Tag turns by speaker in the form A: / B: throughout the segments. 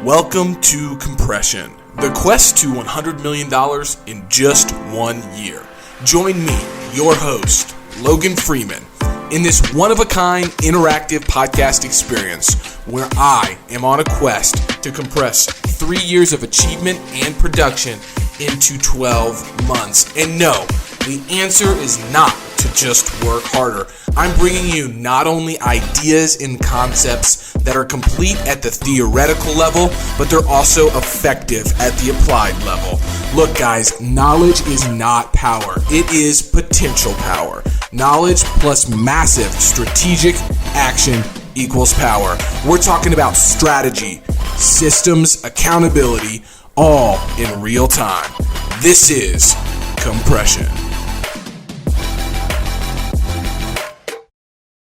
A: Welcome to Compression, the quest to $100 million in just 1 year. Join me, your host, Logan Freeman, in this one-of-a-kind interactive podcast experience where I am on a quest to compress 3 years of achievement and production into 12 months. And no, the answer is not to just work harder. I'm bringing you not only ideas and concepts that are complete at the theoretical level, but they're also effective at the applied level. Look, guys, knowledge is not power. It is potential power. Knowledge plus massive strategic action equals power. We're talking about strategy, systems, accountability, all in real time. This is Compression.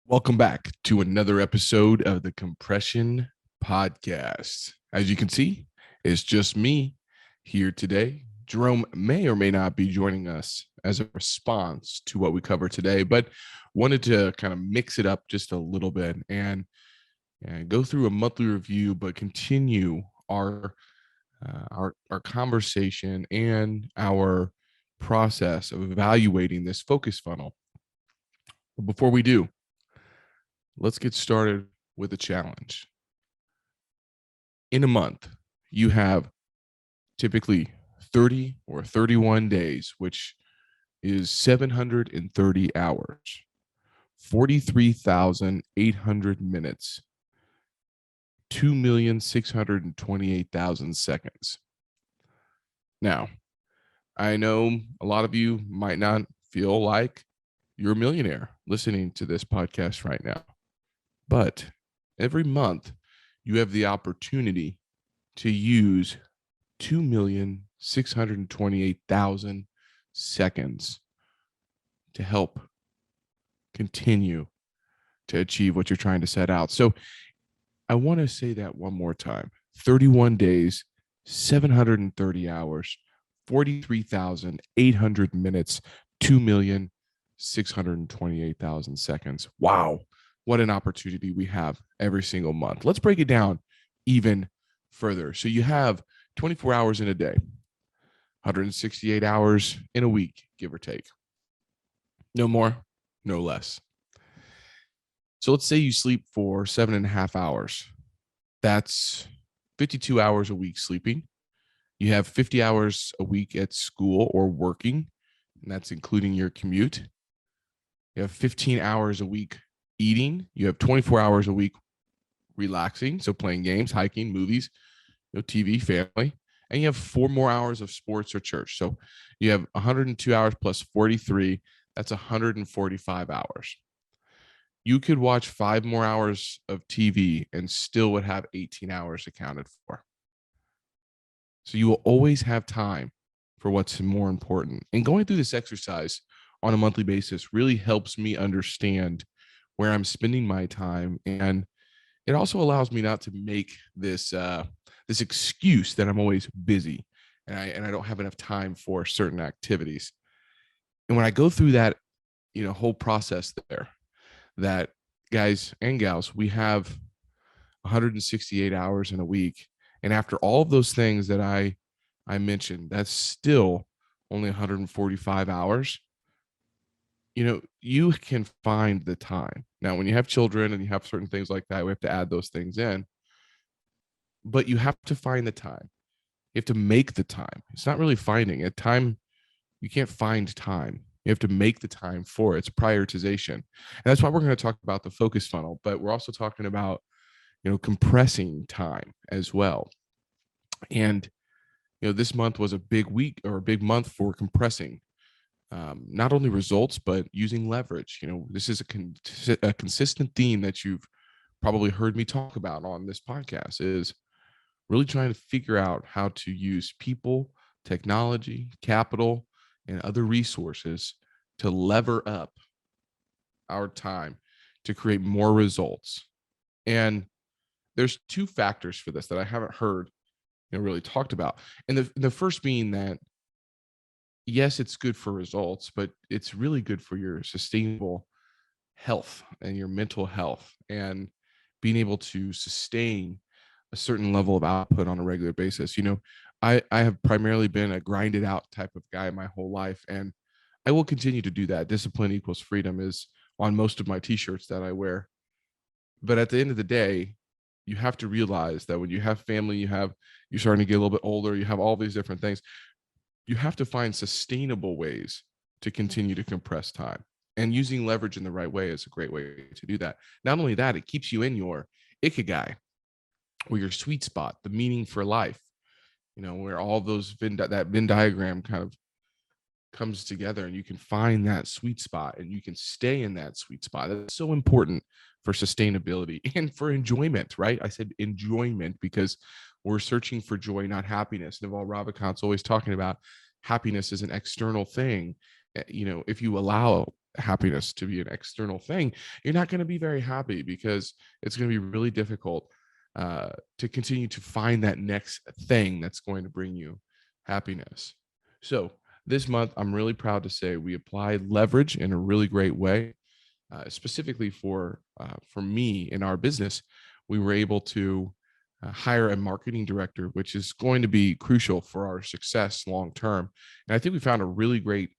A: Welcome back to another episode of the Compression Podcast. As you can see, it's just me here today. Jerome may or may not be joining us as a response to what we cover today, but wanted to kind of mix it up just a little bit and go through a monthly review, but continue our conversation and our process of evaluating this focus funnel. But before we do, let's get started with a challenge. In a month, you have typically 30 or 31 days, which is 730 hours, 43,800 minutes, 2,628,000 seconds. Now, I know a lot of you might not feel like you're a millionaire listening to this podcast right now. But every month, you have the opportunity to use 2,628,000 seconds to help continue to achieve what you're trying to set out. So I want to say that one more time. 31 days, 730 hours, 43,800 minutes, 2,628,000 seconds. Wow. What an opportunity we have every single month. Let's break it down even further. So you have 24 hours in a day, 168 hours in a week, give or take. No more, no less. So let's say you sleep for 7.5 hours. That's 52 hours a week sleeping. You have 50 hours a week at school or working, and that's including your commute. You have 15 hours a week eating. You have 24 hours a week relaxing, so playing games, hiking, movies, TV, family, and you have 4 more hours of sports or church. So you have 102 hours plus 43. That's 145 hours. You could watch 5 more hours of TV and still would have 18 hours accounted for. So you will always have time for what's more important. And going through this exercise on a monthly basis really helps me understand where I'm spending my time, and it also allows me not to make this excuse that I'm always busy and I don't have enough time for certain activities. And when I go through that, whole process there, that guys and gals, we have 168 hours in a week, and after all of those things that I mentioned, that's still only 145 hours. You can find the time. Now, when you have children and you have certain things like that, we have to add those things in. But you have to find the time. You have to make the time. It's not really finding it. Time, you can't find time. You have to make the time for it. It's prioritization. And that's why we're going to talk about the focus funnel, but we're also talking about, compressing time as well. And, this month was a big week or a big month for compressing. Not only results, but using leverage. This is a consistent theme that you've probably heard me talk about on this podcast, is really trying to figure out how to use people, technology, capital, and other resources to lever up our time to create more results. And there's 2 factors for this that I haven't heard really talked about. And the first being that, yes, it's good for results, but it's really good for your sustainable health and your mental health and being able to sustain a certain level of output on a regular basis. I have primarily been a grinded out type of guy my whole life, and I will continue to do that. Discipline equals freedom is on most of my t-shirts that I wear. But at the end of the day, you have to realize that when you have family, you're starting to get a little bit older, you have all these different things. You have to find sustainable ways to continue to compress time. And using leverage in the right way is a great way to do that. Not only that, it keeps you in your ikigai, or your sweet spot, the meaning for life, where all those that Venn diagram kind of comes together, and you can find that sweet spot and you can stay in that sweet spot. That's so important for sustainability and for enjoyment, right? I said enjoyment because we're searching for joy, not happiness. Naval Ravikant's always talking about happiness is an external thing. If you allow happiness to be an external thing, you're not going to be very happy, because it's going to be really difficult to continue to find that next thing that's going to bring you happiness. So this month, I'm really proud to say we applied leverage in a really great way. Specifically for me in our business, we were able to hire a marketing director, which is going to be crucial for our success long term. And I think we found a really great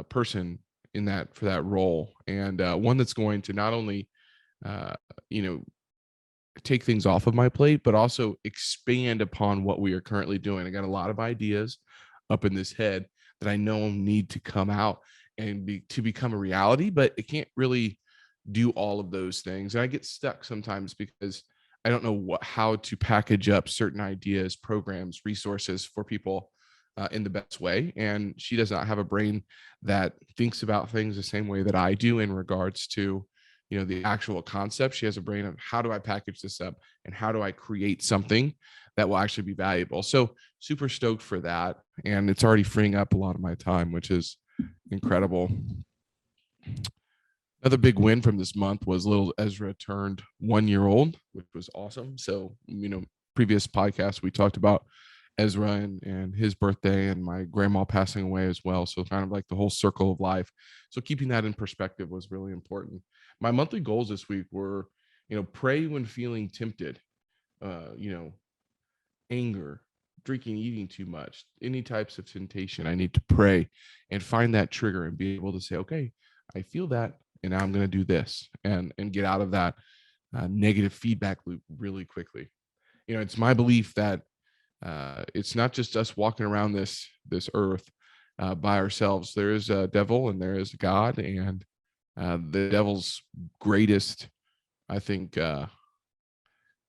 A: person for that role, and one that's going to not only take things off of my plate, but also expand upon what we are currently doing. I got a lot of ideas up in this head that I know need to come out and become a reality, but it can't really do all of those things. And I get stuck sometimes because I don't know how to package up certain ideas, programs, resources for people in the best way. And she does not have a brain that thinks about things the same way that I do in regards to the actual concept. She has a brain of, how do I package this up and how do I create something that will actually be valuable? So super stoked for that. And it's already freeing up a lot of my time, which is incredible. Another big win from this month was little Ezra turned 1 year old, which was awesome. So, previous podcast, we talked about Ezra and his birthday and my grandma passing away as well. So kind of like the whole circle of life. So keeping that in perspective was really important. My monthly goals this week were, pray when feeling tempted, anger, drinking, eating too much, any types of temptation. I need to pray and find that trigger and be able to say, okay, I feel that, and now I'm going to do this, and get out of that negative feedback loop really quickly. It's my belief that it's not just us walking around this earth by ourselves. There is a devil and there is a God, and the devil's greatest, I think, the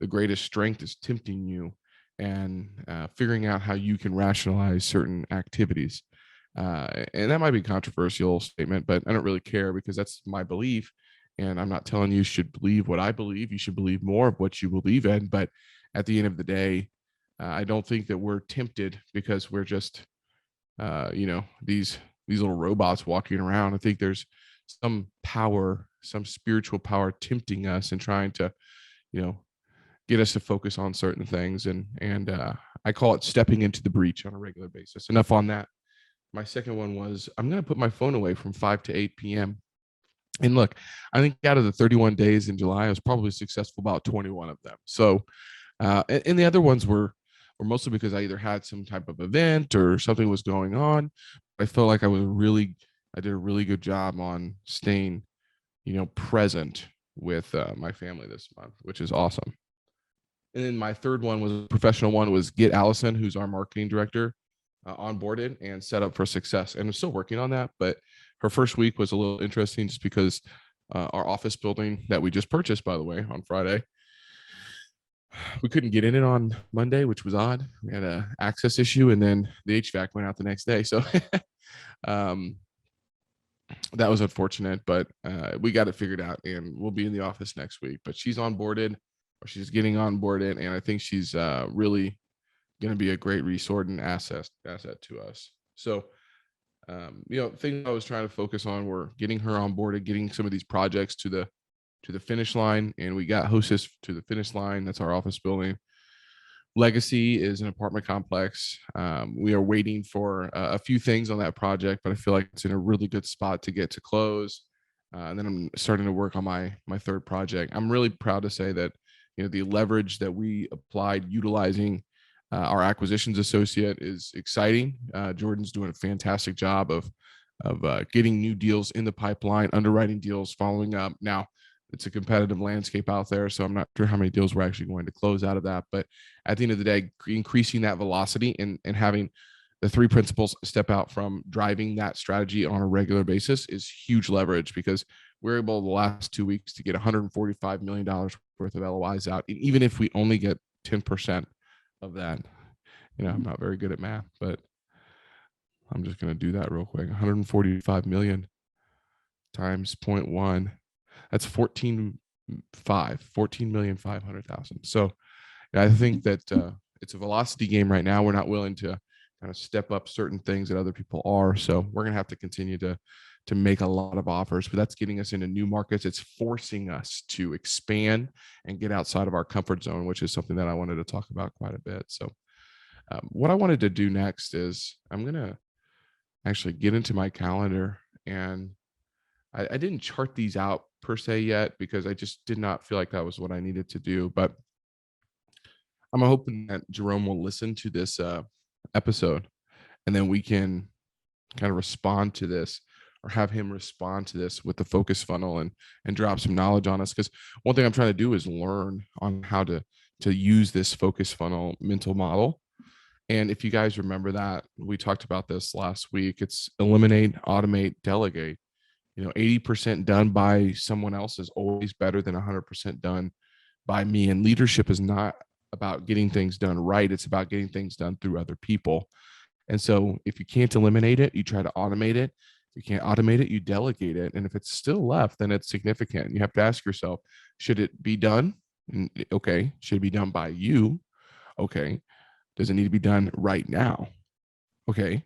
A: greatest strength is tempting you and figuring out how you can rationalize certain activities. And that might be a controversial statement, but I don't really care, because that's my belief. And I'm not telling you should believe what I believe. You should believe more of what you believe in. But at the end of the day, I don't think that we're tempted because we're just, these little robots walking around. I think there's some power, some spiritual power tempting us and trying to, get us to focus on certain things. And I call it stepping into the breach on a regular basis. Enough on that. My second one was, I'm going to put my phone away from 5 to 8 p.m. And look, I think out of the 31 days in July, I was probably successful about 21 of them. So, and the other ones were mostly because I either had some type of event or something was going on. I felt like I did a really good job on staying, present with my family this month, which is awesome. And then my third one was a professional one, was get Allison, who's our marketing director, onboarded and set up for success. And I'm still working on that, but her first week was a little interesting just because our office building that we just purchased, by the way, on Friday, we couldn't get in it on Monday, which was odd. We had an access issue, and then the HVAC went out the next day. So that was unfortunate, but we got it figured out, and we'll be in the office next week. But she's onboarded, or she's getting onboarded, and I think she's really going to be a great resource and asset to us. So, things I was trying to focus on were getting her onboarded, getting some of these projects to the finish line, and we got Hostess to the finish line. That's our office building. Legacy is an apartment complex. We are waiting for a few things on that project, but I feel like it's in a really good spot to get to close. And then I'm starting to work on my third project. I'm really proud to say that the leverage that we applied utilizing our acquisitions associate is exciting. Jordan's doing a fantastic job of getting new deals in the pipeline, underwriting deals, following up. Now, it's a competitive landscape out there, so I'm not sure how many deals we're actually going to close out of that. But at the end of the day, increasing that velocity and having the three principals step out from driving that strategy on a regular basis is huge leverage, because we're able the last 2 weeks to get $145 million worth of LOIs out. And even if we only get 10% of that, I'm not very good at math, but I'm just going to do that real quick. 145 million times 0.1. That's 14,500,000. So I think that it's a velocity game right now. We're not willing to kind of step up certain things that other people are. So we're going to have to continue to make a lot of offers, but that's getting us into new markets. It's forcing us to expand and get outside of our comfort zone, which is something that I wanted to talk about quite a bit. So what I wanted to do next is I'm going to actually get into my calendar, and I didn't chart these out per se yet because I just did not feel like that was what I needed to do. But I'm hoping that Jerome will listen to this episode, and then we can kind of respond to this, or have him respond to this with the focus funnel and drop some knowledge on us. Because one thing I'm trying to do is learn on how to use this focus funnel mental model. And if you guys remember that, we talked about this last week. It's eliminate, automate, delegate. 80% done by someone else is always better than 100% done by me. And leadership is not about getting things done right. It's about getting things done through other people. And so if you can't eliminate it, you try to automate it. If you can't automate it, you delegate it. And if it's still left, then it's significant. You have to ask yourself, should it be done? Okay. Should it be done by you? Okay. Does it need to be done right now? Okay.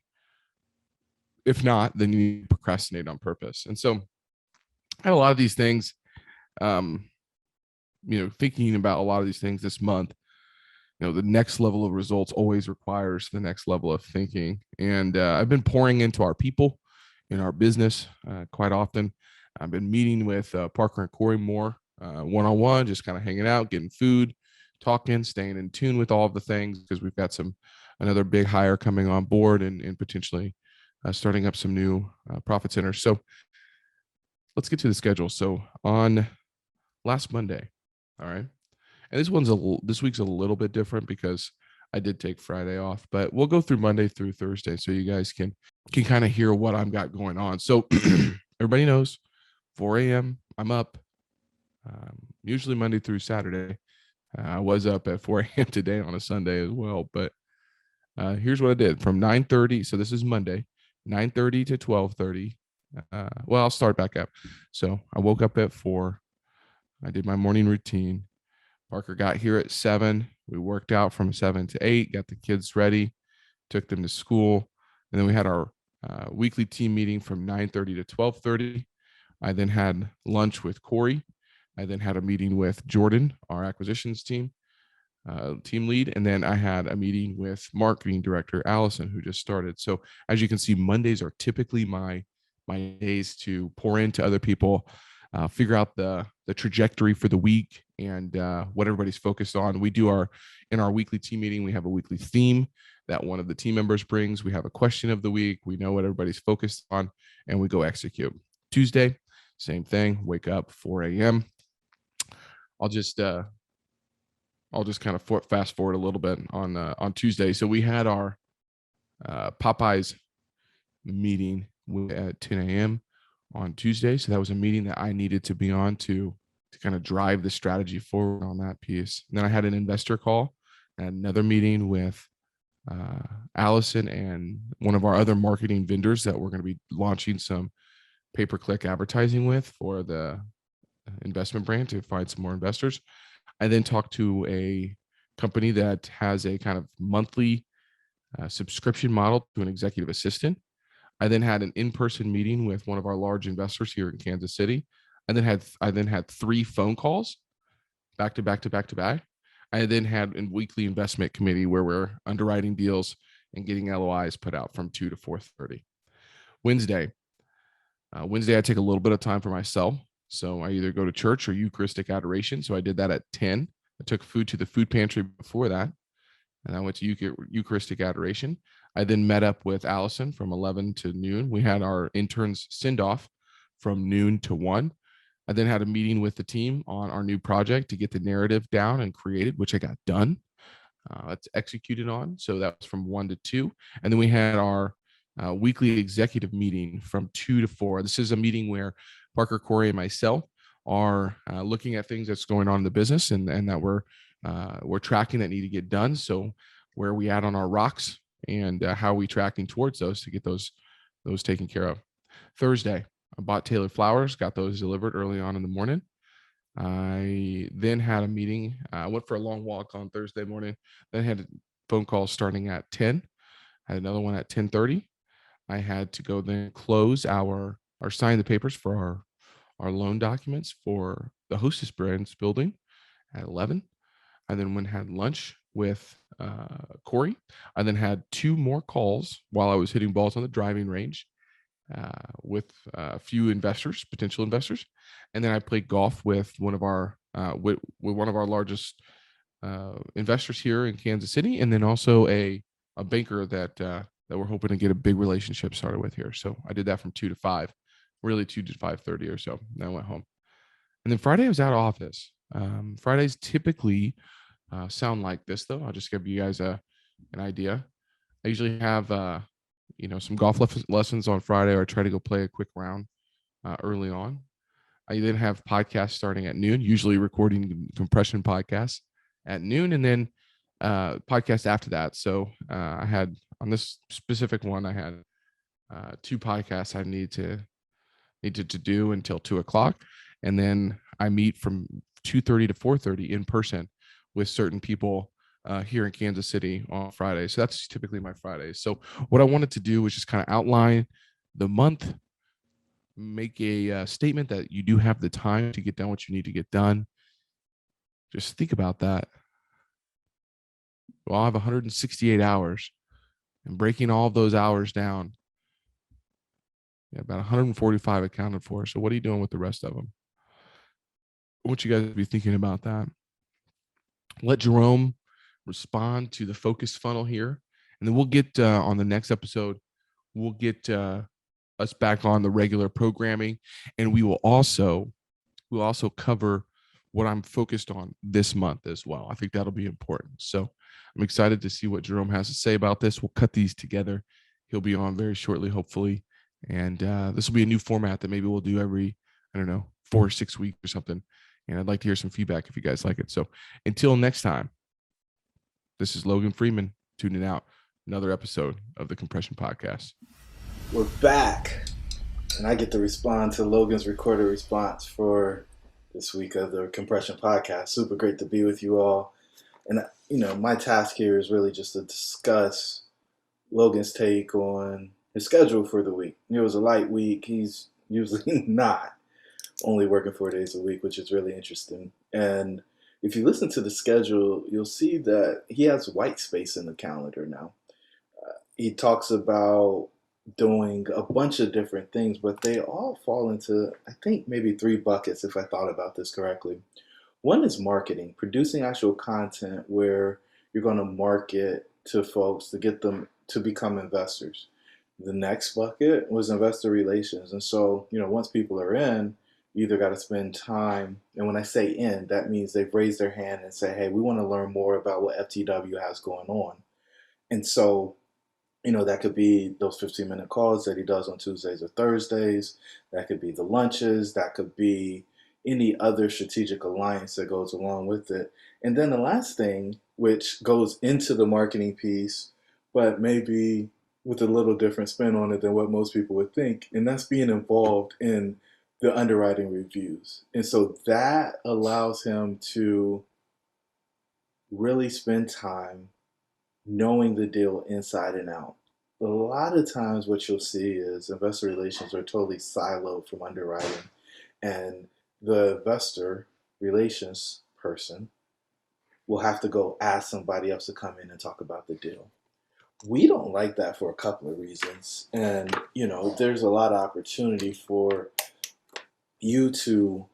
A: If not, then you need to procrastinate on purpose. And so I had a lot of these things, thinking about a lot of these things this month. The next level of results always requires the next level of thinking. And I've been pouring into our people in our business quite often. I've been meeting with Parker and Corey more one-on-one, just kind of hanging out, getting food, talking, staying in tune with all of the things, because we've got another big hire coming on board and potentially starting up some new profit centers. So let's get to the schedule. So on last Monday, all right, and this week's a little bit different because I did take Friday off, but we'll go through Monday through Thursday so you guys can kind of hear what I've got going on. So everybody knows 4 a.m. I'm up, usually Monday through Saturday. I was up at 4 a.m. today on a Sunday as well, but here's what I did from 9:30. So this is Monday, 9:30 to 12:30. Well, I'll start back up. So I woke up at 4. I did my morning routine. Parker got here at 7. We worked out from 7 to 8, got the kids ready, took them to school. And then we had our weekly team meeting from 9:30 to 12:30. I then had lunch with Corey. I then had a meeting with Jordan, our acquisitions team lead. And then I had a meeting with marketing director, Allison, who just started. So as you can see, Mondays are typically my days to pour into other people, figure out the trajectory for the week and what everybody's focused on. We do in our weekly team meeting, we have a weekly theme that one of the team members brings. We have a question of the week. We know what everybody's focused on, and we go execute. Tuesday, same thing. Wake up 4 a.m. I'll just kind of fast forward a little bit on Tuesday. So we had our Popeyes meeting at 10 a.m. on Tuesday. So that was a meeting that I needed to be on to kind of drive the strategy forward on that piece. And then I had an investor call and another meeting with Allison and one of our other marketing vendors that we're going to be launching some pay-per-click advertising with for the investment brand to find some more investors. I then talked to a company that has a kind of monthly subscription model to an executive assistant. I then had an in-person meeting with one of our large investors here in Kansas City. I then had 3 phone calls back to back to back to back. I then had a weekly investment committee where we're underwriting deals and getting LOIs put out from 2 to 4:30. Wednesday, I take a little bit of time for myself. So I either go to church or Eucharistic adoration. So I did that at 10. I took food to the food pantry before that, and I went to Eucharistic adoration. I then met up with Allison from 11 to noon. We had our interns send off from noon to 1. I then had a meeting with the team on our new project to get the narrative down and created, which I got done. It's executed on. So that was from 1 to 2. And then we had our weekly executive meeting from 2 to 4. This is a meeting where Parker, Corey, and myself are looking at things that's going on in the business and that we're tracking that need to get done. So where are we at on our rocks and how are we tracking towards those to get those taken care of. Thursday, I bought Taylor flowers, got those delivered early on in the morning. I then had a meeting. I went for a long walk on Thursday morning. Then had a phone call starting at 10. I had another one at 10:30. I had to go then close or sign the papers for our loan documents for the Hostess Brands building at 11. I then went and had lunch with Corey. I then had 2 more calls while I was hitting balls on the driving range with a few investors, potential investors, and then I played golf with one of our largest investors here in Kansas City, and then also a banker that we're hoping to get a big relationship started with here. So I did that from 2 to 5, really 2 to 5:30 or so. Then I went home, and then Friday I was out of office. Fridays typically sound like this, though. I'll just give you guys an idea. I usually have some golf lessons on Friday, or I try to go play a quick round early on. I then have podcasts starting at noon, usually recording compression podcasts at noon, and then podcasts after that. So I had on this specific one, I had 2 podcasts I needed to do until 2:00, and then I meet from 2:30 to 4:30 in person with certain people here in Kansas City on Friday. So that's typically my Fridays. So what I wanted to do was just kind of outline the month, make a statement that you do have the time to get done what you need to get done. Just think about that. Well, I have 168 hours, and breaking all of those hours down, about 145 accounted for. So what are you doing with the rest of them? I want you guys to be thinking about that. Let Jerome respond to the focus funnel here, and then we'll get on the next episode, we'll get us back on the regular programming, and we'll also cover what I'm focused on this month as well. I think that'll be important. So I'm excited to see what Jerome has to say about this. We'll cut these together. He'll be on very shortly, hopefully, and this will be a new format that maybe we'll do every 4 or 6 weeks or something. And I'd like to hear some feedback if you guys like it. So until next time, this is Logan Freeman tuning out another episode of the Compression Podcast.
B: We're back, and I get to respond to Logan's recorded response for this week of the Compression Podcast. Super great to be with you all. And, my task here is really just to discuss Logan's take on his schedule for the week. It was a light week. He's usually not only working 4 days a week, which is really interesting. And if you listen to the schedule, you'll see that he has white space in the calendar now. He talks about doing a bunch of different things, but they all fall into, I think, maybe 3 buckets, if I thought about this correctly. One is marketing, producing actual content where you're going to market to folks to get them to become investors. The next bucket was investor relations. And so, once people are in, you either got to spend time, and when I say in, that means they've raised their hand and say, hey, we want to learn more about what FTW has going on. And so, that could be those 15-minute calls that he does on Tuesdays or Thursdays. That could be the lunches. That could be any other strategic alliance that goes along with it. And then the last thing, which goes into the marketing piece, but maybe with a little different spin on it than what most people would think, and that's being involved in the underwriting reviews. And so that allows him to really spend time knowing the deal inside and out. A lot of times what you'll see is investor relations are totally siloed from underwriting, and the investor relations person will have to go ask somebody else to come in and talk about the deal. We don't like that for a couple of reasons. And, there's a lot of opportunity for you to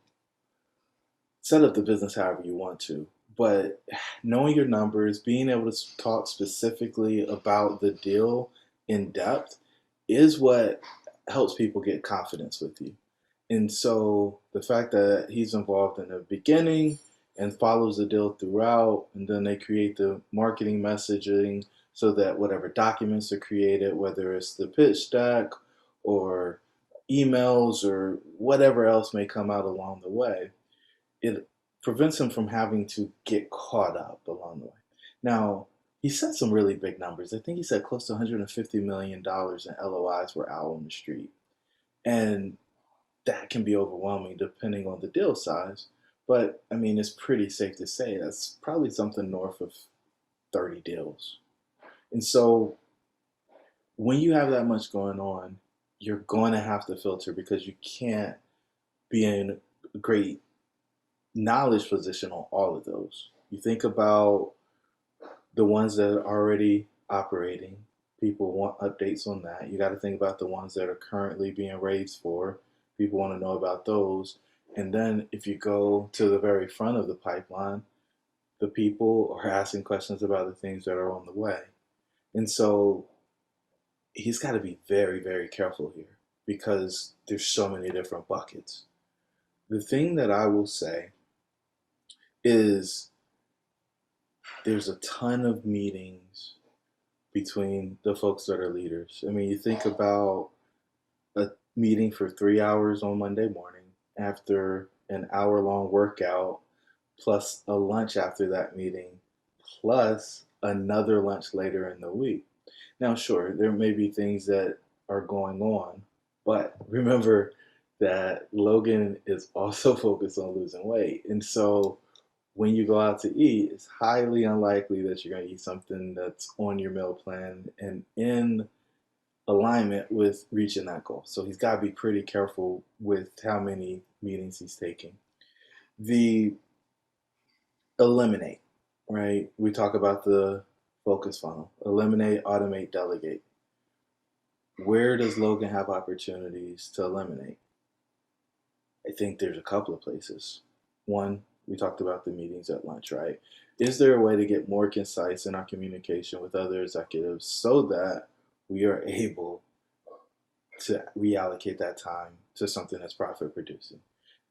B: set up the business however you want to. But knowing your numbers, being able to talk specifically about the deal in depth is what helps people get confidence with you. And so the fact that he's involved in the beginning and follows the deal throughout, and then they create the marketing messaging so that whatever documents are created, whether it's the pitch deck or emails or whatever else may come out along the way, it prevents him from having to get caught up along the way. Now, he said some really big numbers. I think he said close to $150 million in LOIs were out on the street. And that can be overwhelming depending on the deal size. But I mean, it's pretty safe to say that's probably something north of 30 deals. And so when you have that much going on, you're going to have to filter because you can't be in a great knowledge position on all of those. You think about the ones that are already operating, people want updates on that. You got to think about the ones that are currently being raised for, people want to know about those. And then if you go to the very front of the pipeline, the people are asking questions about the things that are on the way. And so he's got to be very, very careful here because there's so many different buckets. The thing that I will say is there's a ton of meetings between the folks that are leaders. I mean, you think about a meeting for 3 hours on Monday morning after an hour-long workout, plus a lunch after that meeting, plus another lunch later in the week. Now, sure, there may be things that are going on, but remember that Logan is also focused on losing weight. And so when you go out to eat, it's highly unlikely that you're going to eat something that's on your meal plan and in alignment with reaching that goal. So he's got to be pretty careful with how many meetings he's taking. The eliminate, right? We talk about the focus funnel. Eliminate, automate, delegate. Where does Logan have opportunities to eliminate? I think there's a couple of places. One, we talked about the meetings at lunch, right? Is there a way to get more concise in our communication with other executives so that we are able to reallocate that time to something that's profit producing?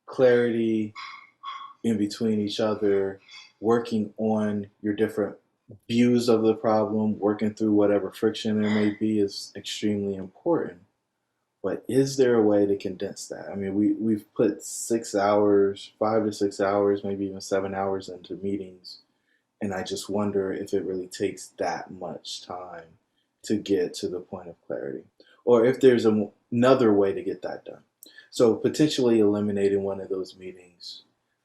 B: Clarity in between each other, working on your different views of the problem, working through whatever friction there may be is extremely important. But is there a way to condense that? I mean, we've put 6 hours, 5 to 6 hours, maybe even 7 hours into meetings. And I just wonder if it really takes that much time to get to the point of clarity. Or if there's another way to get that done. So potentially eliminating one of those meetings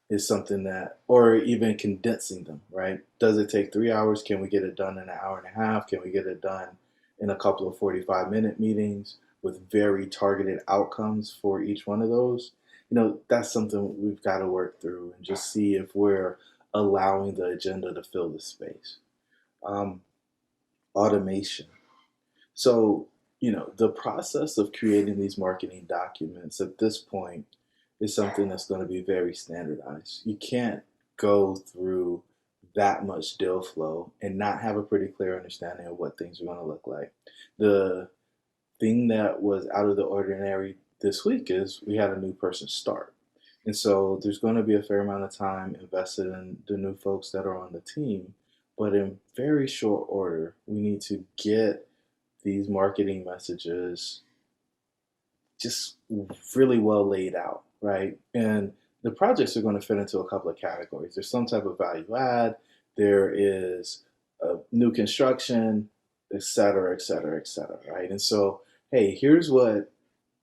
B: is something that, or even condensing them, right? Does it take 3 hours? Can we get it done in an hour and a half? Can we get it done in a couple of 45-minute meetings with very targeted outcomes for each one of those? That's something we've got to work through and just see if we're allowing the agenda to fill the space. Automation. So, the process of creating these marketing documents at this point is something that's going to be very standardized. You can't go through that much deal flow and not have a pretty clear understanding of what things are going to look like. The thing that was out of the ordinary this week is we had a new person start. And so there's going to be a fair amount of time invested in the new folks that are on the team. But in very short order, we need to get these marketing messages just really well laid out, right? And the projects are going to fit into a couple of categories. There's some type of value add, there is a new construction, et cetera, et cetera, et cetera, right? And so, hey, here's what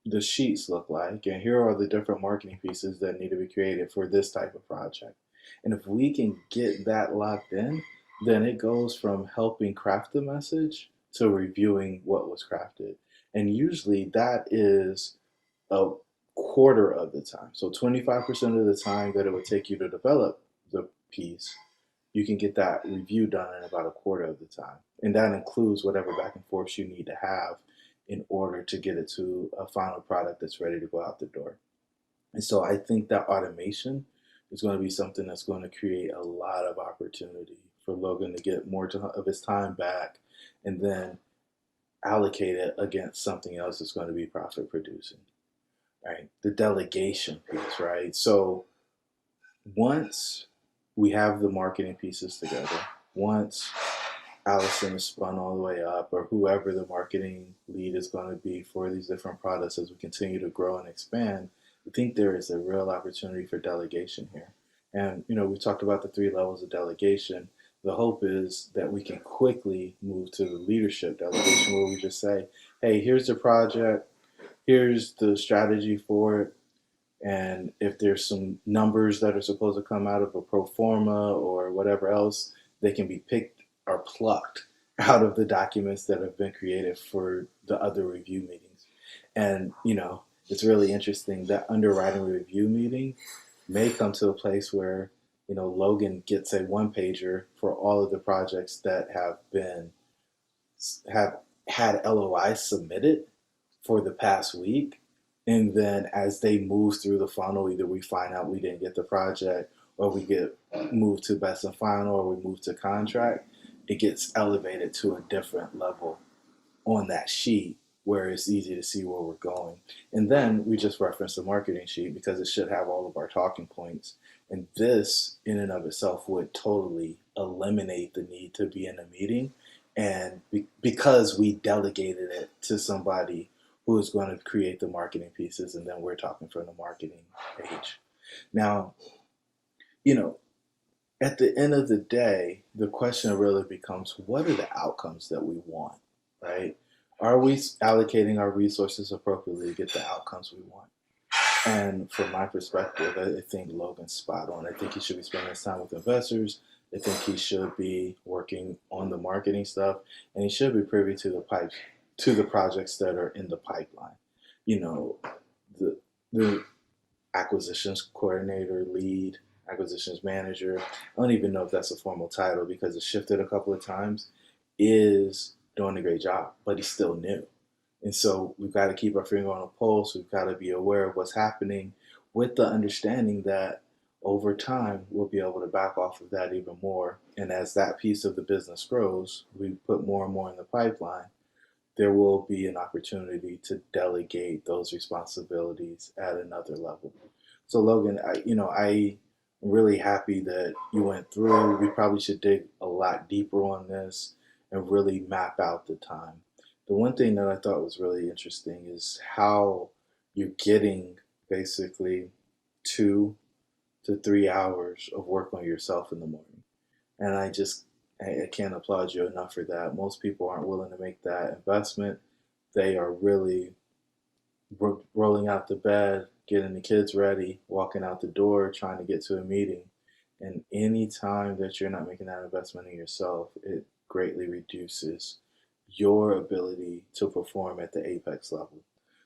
B: the sheets look like, and here are the different marketing pieces that need to be created for this type of project. And if we can get that locked in, then it goes from helping craft the message to reviewing what was crafted. And usually that is a quarter of the time. So 25% of the time that it would take you to develop the piece, you can get that review done in about a quarter of the time. And that includes whatever back and forth you need to have in order to get it to a final product that's ready to go out the door. And so I think that automation is going to be something that's going to create a lot of opportunity for Logan to get more of his time back and then allocate it against something else that's going to be profit producing, right? The delegation piece, right? So once we have the marketing pieces together, once Allison is spun all the way up, or whoever the marketing lead is going to be for these different products as we continue to grow and expand, I think there is a real opportunity for delegation here. And, we talked about the 3 levels of delegation. The hope is that we can quickly move to the leadership delegation where we just say, hey, here's the project, here's the strategy for it. And if there's some numbers that are supposed to come out of a pro forma or whatever else, they can be picked or plucked out of the documents that have been created for the other review meetings. And, it's really interesting that underwriting review meeting may come to a place where, Logan gets a 1-pager for all of the projects that have had LOIs submitted for the past week. And then as they move through the funnel, either we find out we didn't get the project, or we get moved to best and final, or we move to contract, it gets elevated to a different level on that sheet where it's easy to see where we're going. And then we just reference the marketing sheet because it should have all of our talking points. And this in and of itself would totally eliminate the need to be in a meeting. And because we delegated it to somebody who is going to create the marketing pieces, and then we're talking from the marketing page. Now, at the end of the day, the question really becomes, what are the outcomes that we want, right? Are we allocating our resources appropriately to get the outcomes we want? And from my perspective, I think Logan's spot on. I think he should be spending his time with investors. I think he should be working on the marketing stuff, and he should be privy to the projects that are in the pipeline. The acquisitions coordinator, lead, acquisitions manager, I don't even know if that's a formal title because it shifted a couple of times, is doing a great job, but he's still new. And so we've got to keep our finger on the pulse. We've got to be aware of what's happening with the understanding that over time, we'll be able to back off of that even more. And as that piece of the business grows, we put more and more in the pipeline, there will be an opportunity to delegate those responsibilities at another level. So Logan, I'm really happy that you went through. We probably should dig a lot deeper on this and really map out the time. The one thing that I thought was really interesting is how you're getting basically 2 to 3 hours of work on yourself in the morning. And I can't applaud you enough for that. Most people aren't willing to make that investment. They are really rolling out the bed, getting the kids ready, walking out the door, trying to get to a meeting. And any time that you're not making that investment in yourself, it greatly reduces your ability to perform at the apex level.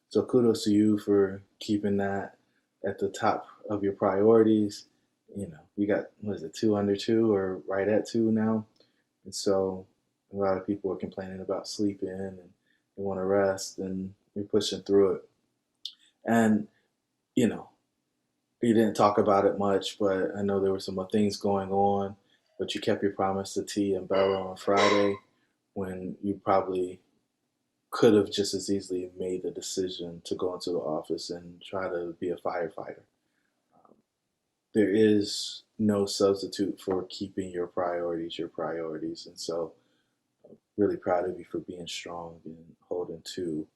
B: So kudos to you for keeping that at the top of your priorities. You got, 2 under 2 or right at 2 now? And so a lot of people are complaining about sleeping and they want to rest, and you're pushing through it. And, you didn't talk about it much, but I know there were some things going on, but you kept your promise to T and Bella on Friday when you probably could have just as easily made the decision to go into the office and try to be a firefighter. There is no substitute for keeping your priorities. And so I'm really proud of you for being strong and holding to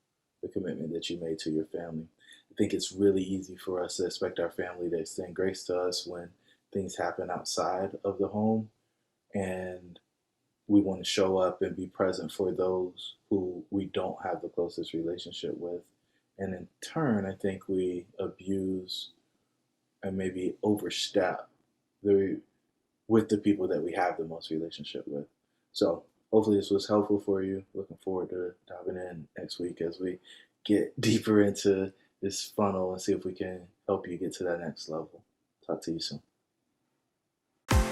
B: the commitment that you made to your family. I think it's really easy for us to expect our family to extend grace to us when things happen outside of the home. And we want to show up and be present for those who we don't have the closest relationship with. And in turn, I think we abuse and maybe overstep with the people that we have the most relationship with. So hopefully this was helpful for you. Looking forward to diving in next week as we get deeper into this funnel and see if we can help you get to that next level. Talk to you soon.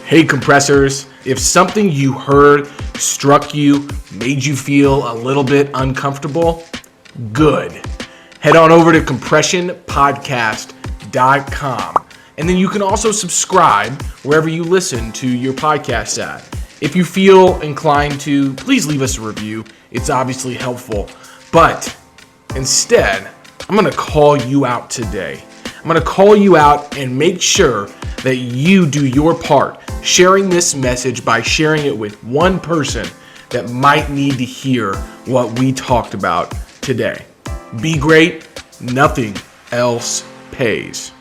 C: Hey compressors, if something you heard struck you, made you feel a little bit uncomfortable, good. Head on over to compressionpodcast.com And then you can also subscribe wherever you listen to your podcast at. If you feel inclined to, please leave us a review. It's obviously helpful. But instead, I'm going to call you out today. I'm going to call you out and make sure that you do your part, sharing this message by sharing it with one person that might need to hear what we talked about today. Be great. Nothing else pays.